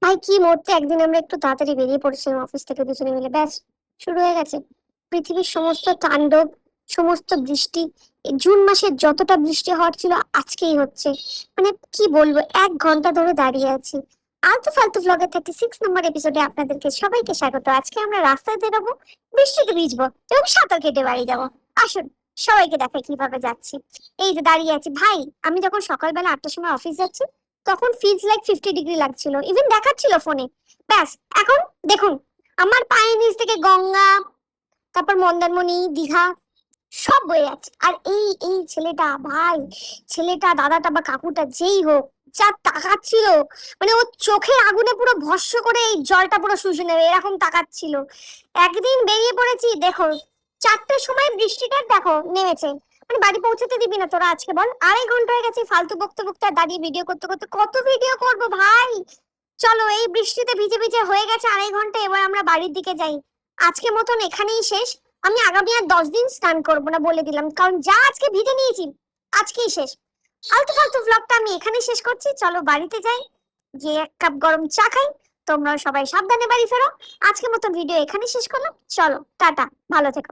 ভাই কি মরতে একদিন আমরা একটু তাড়াতাড়ি বেরিয়ে পড়েছিলাম অফিস থেকে দুজনে মিলে, ব্যাস শুরু হয়ে গেছে পৃথিবীর সমস্ত তাণ্ডব, সমস্ত বৃষ্টি। এই জুন মাসে যতটা বৃষ্টি হওয়ার ছিল আজকেই হচ্ছে। মানে কি বলবো, 1 ঘন্টা ধরে দাঁড়িয়ে আছি। আলতু ফালতু ব্লগের 36 নম্বর এপিসোডে আপনাদেরকে সবাইকে স্বাগত। আজকে আমরা রাস্তায় বেরোবো, বৃষ্টিতে ভিজবো এবং সাঁতার কেটে বাড়ি যাবো। আসুন সবাইকে দেখাই কিভাবে যাচ্ছি। এই যে দাঁড়িয়ে আছি ভাই, আমি যখন সকালবেলা 8টার সময় অফিস যাচ্ছি তখন ফিজ লাইক 50 ডিগ্রি লাগছিল, ইভেন দেখাচ্ছিল ফোনে। ব্যাস এখন দেখুন, আমার পায়ের নিচ থেকে গঙ্গা, তারপর মন্দারমণি, দীঘা সব বয়ে যাচ্ছে। আর এই এই ছেলেটা ভাই, ছেলেটা দাদাটা বা কাকুটা যেই হোক, যা তাকাচ্ছিল, মানে ও চোখের আগুনে পুরো ভস্ম করে এই জলটা পুরো শুষে নেবে এরকম তাকাচ্ছিল। একদিন বেরিয়ে পড়েছি, দেখো 4টের সময় বৃষ্টিটা দেখো নেমেছে। মানে বাড়ি পৌঁছাতে দিবি না তোরা আজকে বল? 2.5 ঘন্টা হয়ে গেছে ফালতু বকতে বকতে আর দাঁড়িয়ে ভিডিও করতে করতে, কত ভিডিও করব ভাই। চলো, এই বৃষ্টিতে ভিজে ভিজে হয়ে গেছে 2.5 ঘন্টা, এবার আমরা বাড়ির দিকে যাই। আজকে মতন এখানেই শেষ। আমি আগামী আর 10 দিন স্নান করবো না বলে দিলাম, কারণ যা আজকে ভিজে নিয়েছি আজকেই শেষ। আলতু ফালতু ব্লগটা আমি এখানেই শেষ করছি, চলো বাড়িতে যাই, গিয়ে 1 কাপ গরম চা খাই। তোমরা সবাই সাবধানে বাড়ি ফেরো। আজকের মতো ভিডিও এখানেই শেষ করলাম, চলো টাটা, ভালো থেকো।